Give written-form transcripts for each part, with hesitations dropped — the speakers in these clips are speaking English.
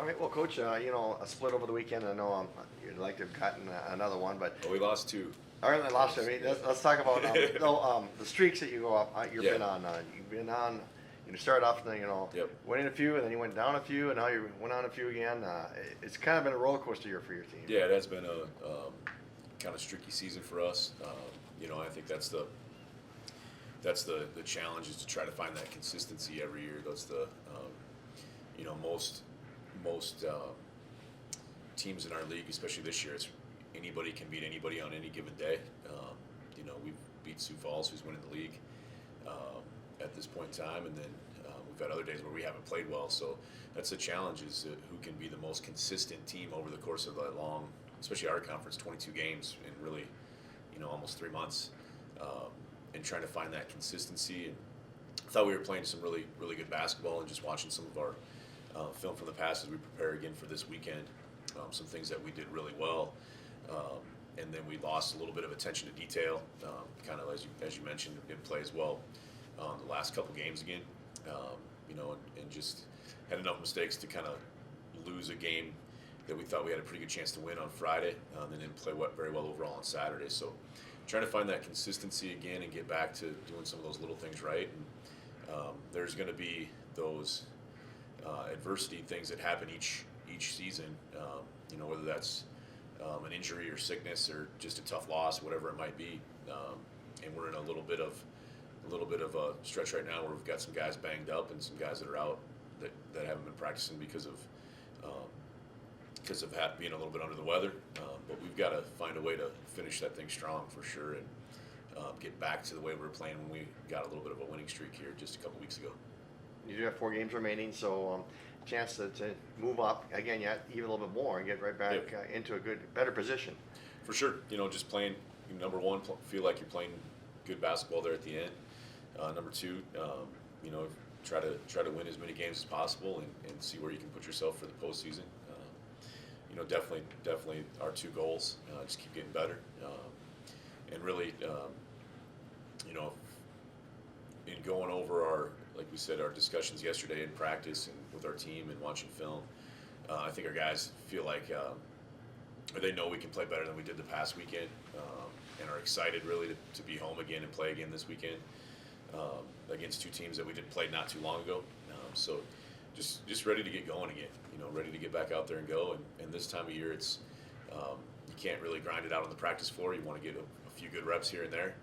All right, well, Coach, a split over the weekend. I know you'd like to have gotten another one, but Well, we lost two. all right, I lost. I mean, let's talk about the streaks that you go up. You've Yeah. been on. You've been on. You started off, Yep. winning a few, and then you went down a few, and now you went on a few again. It's kind of been a roller coaster year for your team. Yeah, it has been a kind of streaky season for us. I think that's the challenge is to try to find that consistency every year. That's the most teams in our league, especially this year, it's anybody can beat anybody on any given day. We've beat Sioux Falls, who's winning the league at this point in time, and then we've got other days where we haven't played well. So that's the challenge: is who can be the most consistent team over the course of that long, especially our conference, 22 games in really, almost 3 months, and trying to find that consistency. And I thought we were playing some really, really good basketball, and just watching some of our film from the past as we prepare again for this weekend. Some things that we did really well, and then we lost a little bit of attention to detail, kind of as you mentioned, didn't play as well the last couple games again, and just had enough mistakes to kind of lose a game that we thought we had a pretty good chance to win on Friday, and didn't play very well overall on Saturday. So trying to find that consistency again and get back to doing some of those little things right. And there's going to be those adversity things that happen each season, whether that's an injury or sickness or just a tough loss, whatever it might be. And we're in a little bit of a stretch right now where we've got some guys banged up and some guys that are out that haven't been practicing because of being a little bit under the weather. But we've got to find a way to finish that thing strong for sure, and get back to the way we were playing when we got a little bit of a winning streak here just a couple weeks ago. You do have 4 games remaining, so chance to move up again yet even a little bit more and get right back into a better position. For sure, just playing number one, feel like you're playing good basketball there at the end. Number two, try to win as many games as possible and see where you can put yourself for the postseason. Definitely our 2 goals. Just keep getting better, and really, in going over like we said, our discussions yesterday in practice and with our team and watching film, I think our guys feel like they know we can play better than we did the past weekend, and are excited really to be home again and play again this weekend against 2 teams that we did play not too long ago. So just ready to get going again, ready to get back out there and go. And this time of year, it's you can't really grind it out on the practice floor. You want to get a few good reps here and there.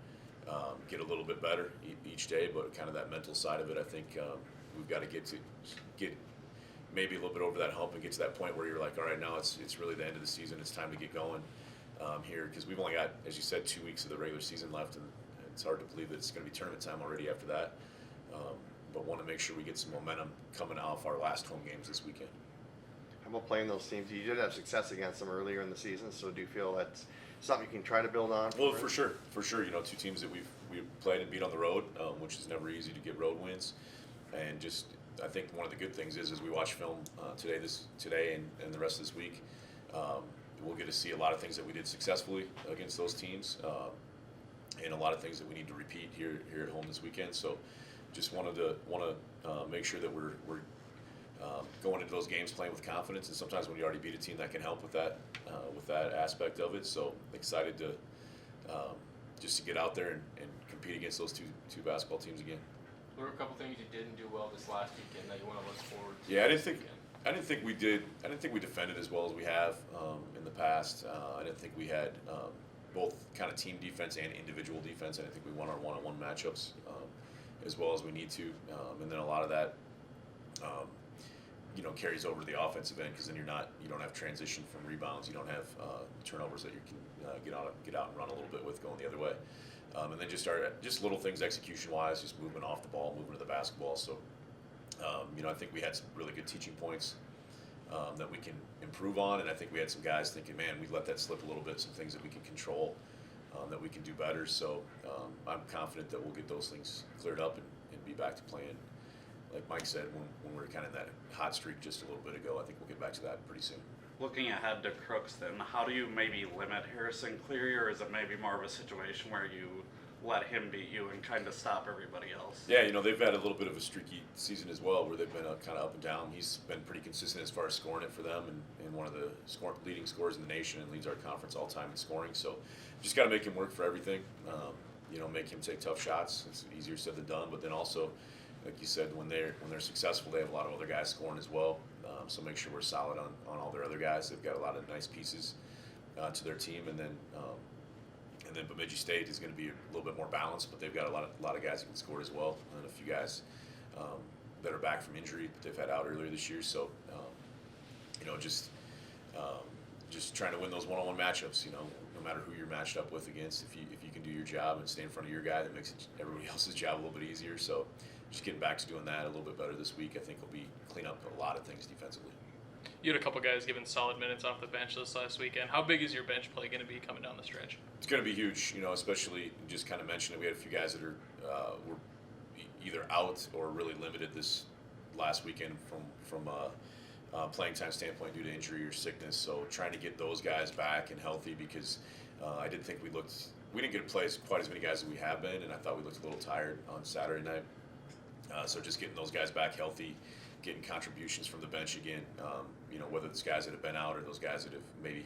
Get a little bit better each day, but kind of that mental side of it, I think we've got to get maybe a little bit over that hump and get to that point where you're like, all right, now it's really the end of the season. It's time to get going here, because we've only got, as you said, 2 weeks of the regular season left, and it's hard to believe that it's going to be tournament time already after that. But want to make sure we get some momentum coming off our last home games this weekend. How about playing those teams? You did have success against them earlier in the season, so do you feel that's something you can try to build on? Well, for sure. 2 teams that we've played and beat on the road, which is never easy to get road wins. And just, I think one of the good things is as we watch film today and the rest of this week, we'll get to see a lot of things that we did successfully against those teams, and a lot of things that we need to repeat here at home this weekend. So just want to make sure that we're going into those games playing with confidence, and sometimes when you already beat a team, that can help with that aspect of it. So excited to just to get out there and compete against those two basketball teams again. There were a couple things you didn't do well this last weekend that you want to look forward to. Yeah, I didn't think we did. I didn't think we defended as well as we have in the past. I didn't think we had both kind of team defense and individual defense. I didn't think we won our one-on-one matchups as well as we need to, and then a lot of that carries over to the offensive end, because then you don't have transition from rebounds, you don't have turnovers that you can get out and run a little bit with going the other way, and then just little things execution wise, just movement off the ball, movement of the basketball. So I think we had some really good teaching points that we can improve on, and I think we had some guys thinking, man, we let that slip a little bit, some things that we can control, that we can do better. So I'm confident that we'll get those things cleared up and be back to playing, like Mike said, when we were kind of in that hot streak just a little bit ago. I think we'll get back to that pretty soon. Looking ahead to Crooks, then, how do you maybe limit Harrison Cleary, or is it maybe more of a situation where you let him beat you and kind of stop everybody else. Yeah, they've had a little bit of a streaky season as well, where they've been kind of up and down. He's been pretty consistent as far as scoring it for them, and one of the leading scorers in the nation, and leads our conference all time in scoring. So, just got to make him work for everything. Make him take tough shots. It's easier said than done. But then also, like you said, when they're successful, they have a lot of other guys scoring as well. So make sure we're solid on all their other guys. They've got a lot of nice pieces to their team, and then Bemidji State is going to be a little bit more balanced, but they've got a lot of guys who can score as well, and a few guys that are back from injury that they've had out earlier this year. So just trying to win those one-on-one matchups. No matter who you're matched up with against, if you can do your job and stay in front of your guy, that makes everybody else's job a little bit easier. So just getting back to doing that a little bit better this week, I think will be clean up a lot of things defensively. You had a couple guys given solid minutes off the bench this last weekend. How big is your bench play going to be coming down the stretch? It's going to be huge, especially just kind of mentioned it. We had a few guys that were either out or really limited this last weekend from playing time standpoint due to injury or sickness. So trying to get those guys back and healthy, because I did think we didn't get to play quite as many guys as we have been, and I thought we looked a little tired on Saturday night. So just getting those guys back healthy, getting contributions from the bench again, whether it's guys that have been out or those guys that have maybe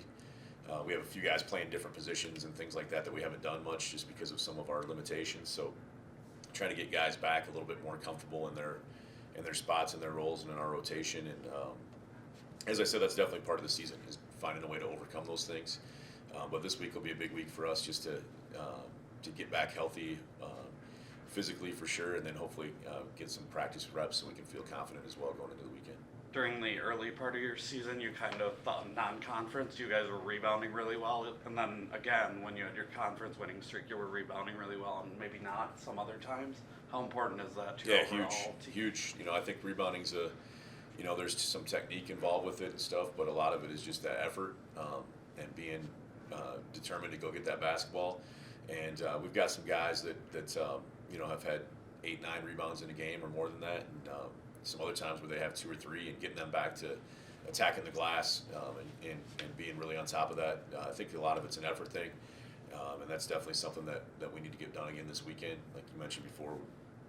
we have a few guys playing different positions and things like that we haven't done much just because of some of our limitations. So trying to get guys back a little bit more comfortable in their spots and their roles and in our rotation. And as I said, that's definitely part of the season, is finding a way to overcome those things. But this week will be a big week for us, just to get back healthy physically for sure, and then hopefully get some practice reps so we can feel confident as well going into the weekend. During the early part of your season, you kind of thought non-conference, you guys were rebounding really well, and then again, when you had your conference winning streak, you were rebounding really well, and maybe not some other times. How important is that to your overall team? Huge. I think rebounding's there's some technique involved with it and stuff, but a lot of it is just that effort and being determined to go get that basketball. And we've got some guys that have had 8-9 rebounds in a game or more than that, and some other times where they have 2 or 3, and getting them back to attacking the glass and being really on top of that. I think a lot of it's an effort thing, and that's definitely something that we need to get done again this weekend. Like you mentioned before, we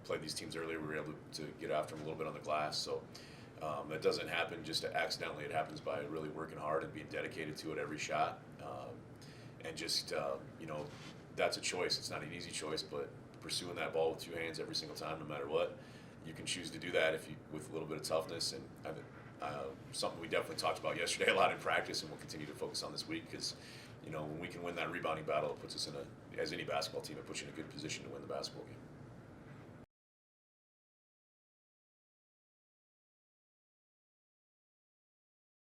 played these teams earlier, we were able to get after them a little bit on the glass. So that doesn't happen just accidentally. It happens by really working hard and being dedicated to it every shot, and just that's a choice. It's not an easy choice, but pursuing that ball with 2 hands every single time, no matter what. You can choose to do that with a little bit of toughness, and something we definitely talked about yesterday a lot in practice, and we'll continue to focus on this week, because when we can win that rebounding battle, it puts us as any basketball team, it puts you in a good position to win the basketball game.